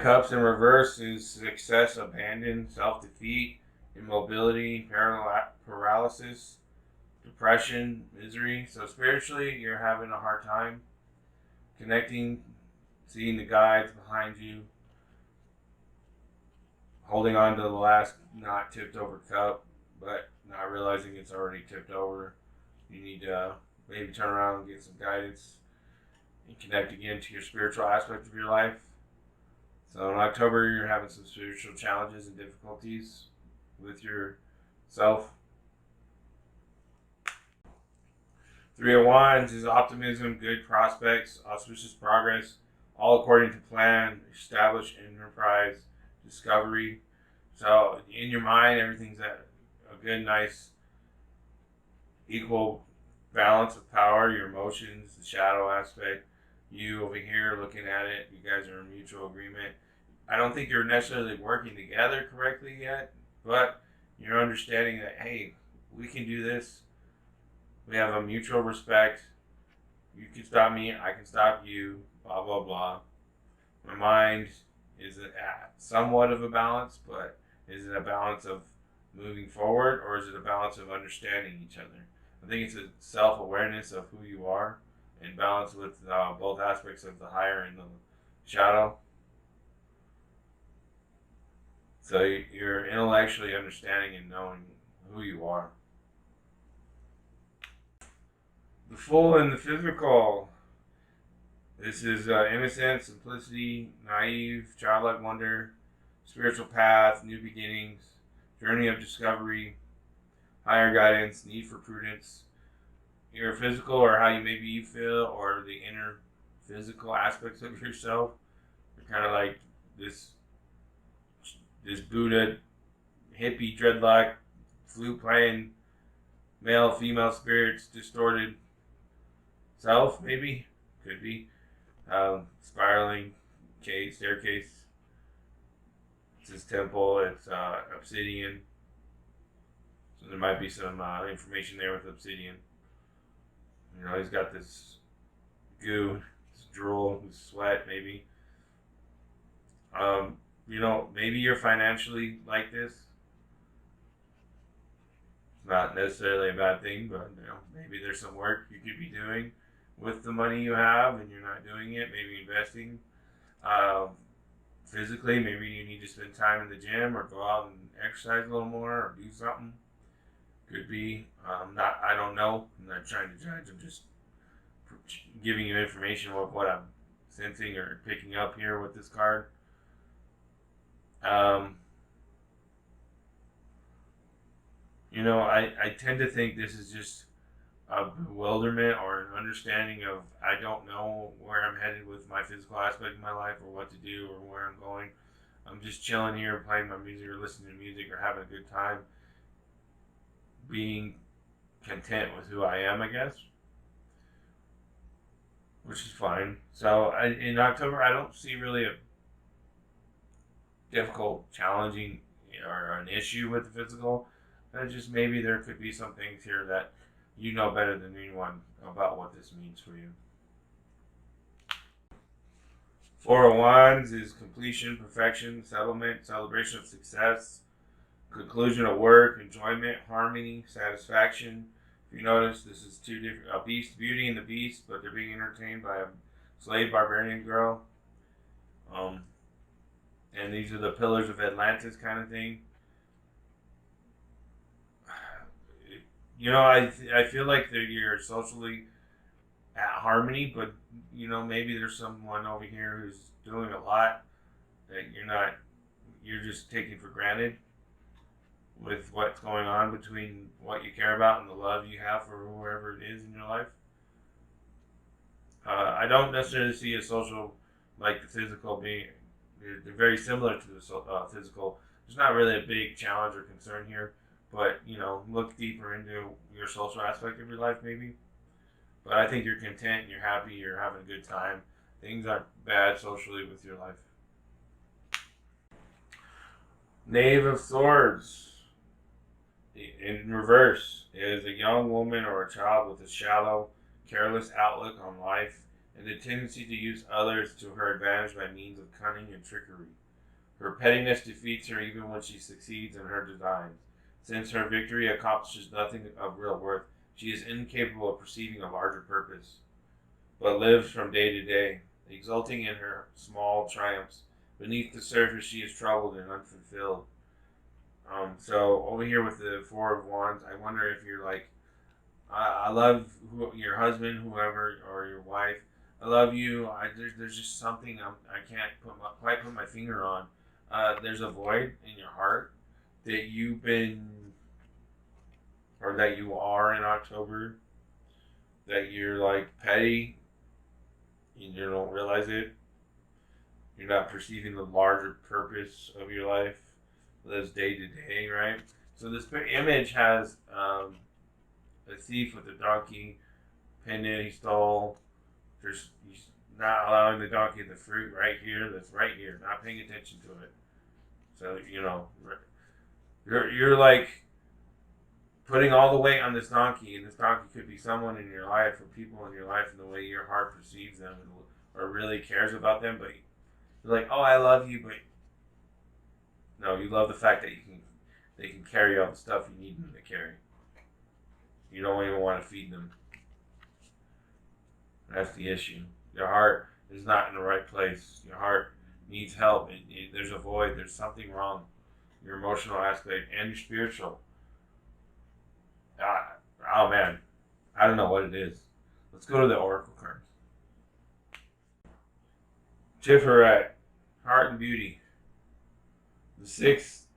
Cups in reverse is success, abandon, self-defeat, immobility, paralysis, depression, misery. So spiritually, you're having a hard time connecting, seeing the guides behind you, holding on to the last not tipped over cup, but not realizing it's already tipped over. You need to maybe turn around and get some guidance and connect again to your spiritual aspect of your life. So in October, you're having some spiritual challenges and difficulties with yourself. Three of Wands is optimism, good prospects, auspicious progress, all according to plan, established enterprise, discovery. So in your mind, everything's at a good, nice, equal balance of power, your emotions, the shadow aspect, you over here looking at it, you guys are in mutual agreement. I don't think you're necessarily working together correctly yet, but you're understanding that, hey, we can do this. We have a mutual respect. You can stop me, I can stop you, blah, blah, blah. My mind is at somewhat of a balance, but is it a balance of moving forward, or is it a balance of understanding each other? I think it's a self-awareness of who you are and balance with both aspects of the higher and the shadow. So you're intellectually understanding and knowing who you are. The Fool in the physical. This is innocence, simplicity, naive, childlike wonder, spiritual path, new beginnings, journey of discovery, higher guidance, need for prudence. Your physical, or how maybe you feel, or the inner physical aspects of yourself. You're kind of like this Buddha, hippie, dreadlock, flute playing, male, female spirits, distorted self, maybe. Could be. Spiraling staircase. It's his temple. It's obsidian. So there might be some information there with obsidian. You know, he's got this goo, this drool, this sweat, maybe. You know, maybe you're financially like this. It's not necessarily a bad thing, but you know, maybe there's some work you could be doing with the money you have and you're not doing it. Maybe investing. Physically, maybe you need to spend time in the gym or go out and exercise a little more or do something. Could be. I don't know. I'm not trying to judge. I'm just giving you information of what I'm sensing or picking up here with this card. You know, I tend to think this is just a bewilderment or an understanding of I don't know where I'm headed with my physical aspect of my life or what to do or where I'm going. I'm just chilling here, playing my music or listening to music or having a good time, being content with who I am, I guess, which is fine. So in October, I don't see really a difficult, challenging, or an issue with the physical. Just maybe there could be some things here that you know better than anyone about what this means for you. Four of Wands is completion, perfection, settlement, celebration of success, conclusion of work, enjoyment, harmony, satisfaction. If you notice, this is two different, a beast, Beauty and the Beast, but they're being entertained by a slave barbarian girl. And these are the pillars of Atlantis kind of thing. You know, I feel like you're socially at harmony, but you know, maybe there's someone over here who's doing a lot that you're just taking for granted with what's going on between what you care about and the love you have for whoever it is in your life. I don't necessarily see a social like the physical being. They're very similar to the physical. There's not really a big challenge or concern here, but you know, look deeper into your social aspect of your life, maybe. But I think you're content, you're happy, you're having a good time. Things aren't bad socially with your life. Knave of Swords in reverse is a young woman or a child with a shallow, careless outlook on life, and the tendency to use others to her advantage by means of cunning and trickery. Her pettiness defeats her even when she succeeds in her designs. Since her victory accomplishes nothing of real worth, she is incapable of perceiving a larger purpose, but lives from day to day, exulting in her small triumphs. Beneath the surface, she is troubled and unfulfilled. So over here with the Four of Wands, I wonder if you're like, I love your husband, whoever, or your wife. I love you. There's just something I can't quite put my finger on. There's a void in your heart that you've been, or that you are in October, that you're like petty, and you don't realize it. You're not perceiving the larger purpose of your life. That's day to day, right? So this image has a thief with a donkey pinned in. He stole. He's not allowing the donkey the fruit right here. That's right here. Not paying attention to it. So you're like putting all the weight on this donkey, and this donkey could be someone in your life or people in your life, and the way your heart perceives them or really cares about them. But you're like, oh, I love you, but no, you love the fact that they can carry all the stuff you need them to carry. You don't even want to feed them. That's the issue. Your heart is not in the right place. Your heart needs help. There's a void. There's something wrong. Your emotional aspect and your spiritual. Oh man, I don't know what it is. Let's go to the oracle cards. Tiferet, heart and beauty. The sixth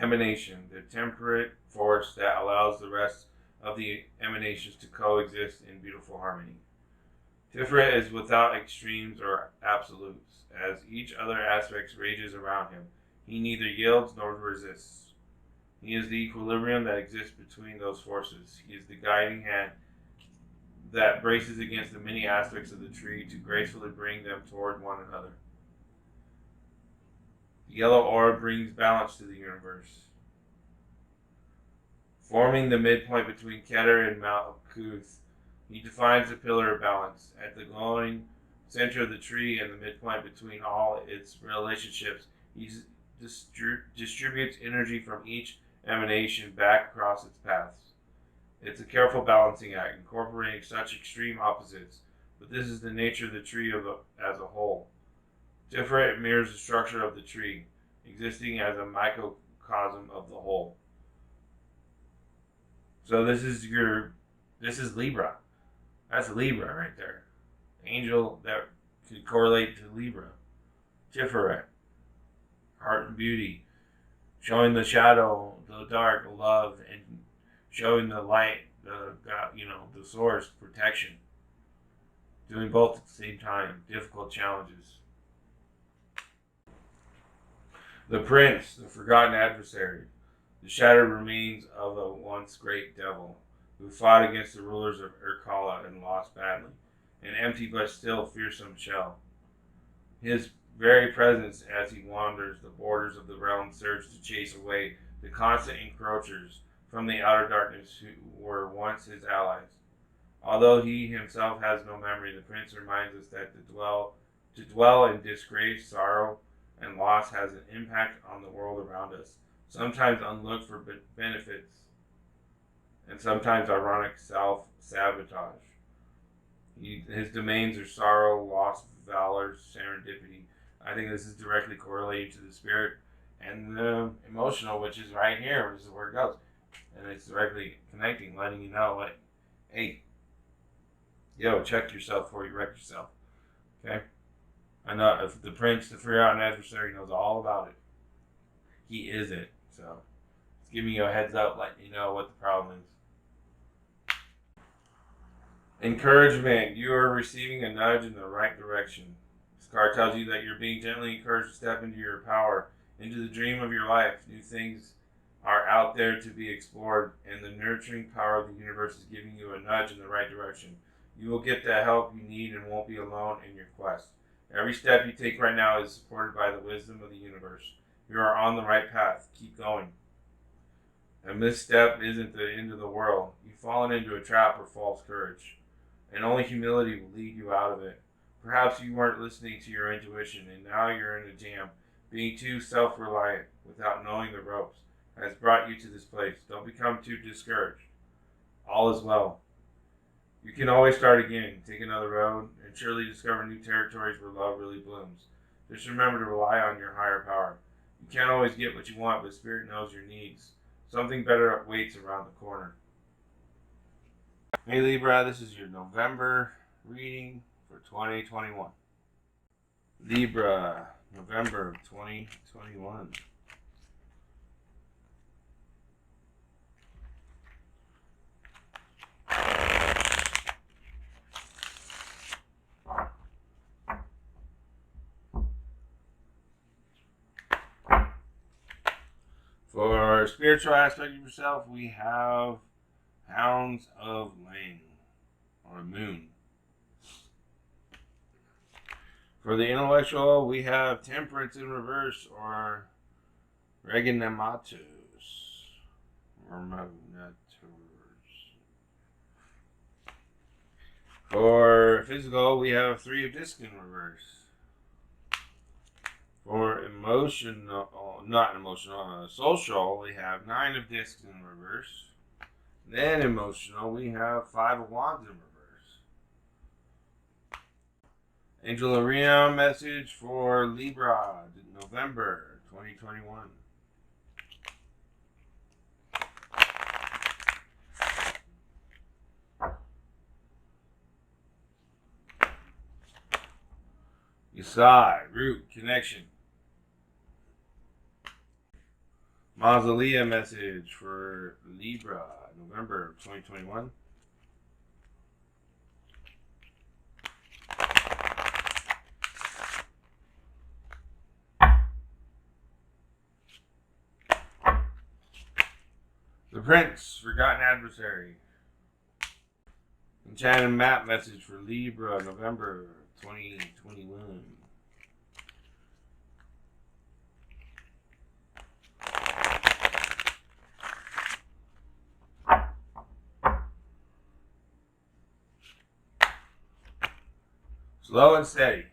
emanation, the temperate force that allows the rest of the emanations to coexist in beautiful harmony. Tiferet is without extremes or absolutes. As each other aspect rages around him, he neither yields nor resists. He is the equilibrium that exists between those forces. He is the guiding hand that braces against the many aspects of the tree to gracefully bring them toward one another. The yellow aura brings balance to the universe, forming the midpoint between Keter and Malkuth. He defines the pillar of balance at the glowing center of the tree and the midpoint between all its relationships. He distributes energy from each emanation back across its paths. It's a careful balancing act, incorporating such extreme opposites, but this is the nature of the tree as a whole. Tiferet mirrors the structure of the tree, existing as a microcosm of the whole. So this is Libra. That's Libra right there. Angel that could correlate to Libra. Tiferet, heart and beauty, showing the shadow, the dark, love, and showing the light, the source, protection. Doing both at the same time. Difficult challenges. The prince, the forgotten adversary, the shattered remains of a once great devil who fought against the rulers of Urkala and lost badly, an empty but still fearsome shell. His very presence as he wanders the borders of the realm serves to chase away the constant encroachers from the outer darkness who were once his allies. Although he himself has no memory, the prince reminds us that to dwell in disgrace, sorrow, and loss has an impact on the world around us, sometimes unlooked for benefits, and sometimes ironic self-sabotage. His domains are sorrow, loss, valor, serendipity. I think this is directly correlated to the spirit and the emotional, which is right here, which is where it goes. And it's directly connecting, letting you know, like, hey, check yourself before you wreck yourself. Okay? I know if the prince, the forgotten adversary, knows all about it. He is it. So it's giving you a heads up, letting you know what the problem is. Encouragement. You are receiving a nudge in the right direction. This card tells you that you're being gently encouraged to step into your power, into the dream of your life. New things are out there to be explored, and the nurturing power of the universe is giving you a nudge in the right direction. You will get the help you need and won't be alone in your quest. Every step you take right now is supported by the wisdom of the universe. You are on the right path. Keep going. A misstep isn't the end of the world. You've fallen into a trap or false courage, and only humility will lead you out of it. Perhaps you weren't listening to your intuition and now you're in a jam. Being too self-reliant without knowing the ropes has brought you to this place. Don't become too discouraged. All is well. You can always start again, take another road, and surely discover new territories where love really blooms. Just remember to rely on your higher power. You can't always get what you want, but Spirit knows your needs. Something better waits around the corner. Hey Libra, this is your November reading for 2021. Libra, November of 2021. For spiritual aspect of yourself, we have Hounds of Lang, or Moon. For the intellectual, we have Temperance in reverse, or Reganematos. For physical, we have Three of Discs in reverse. For social, we have Nine of Discs in reverse. Then emotional, we have Five of Wands in reverse. Angel Arena message for Libra, November 2021. Yasai, root, connection. Mausolea message for Libra, November 2021. The Prince, Forgotten Adversary. Enchanted Map message for Libra, November 2021. Slow and steady.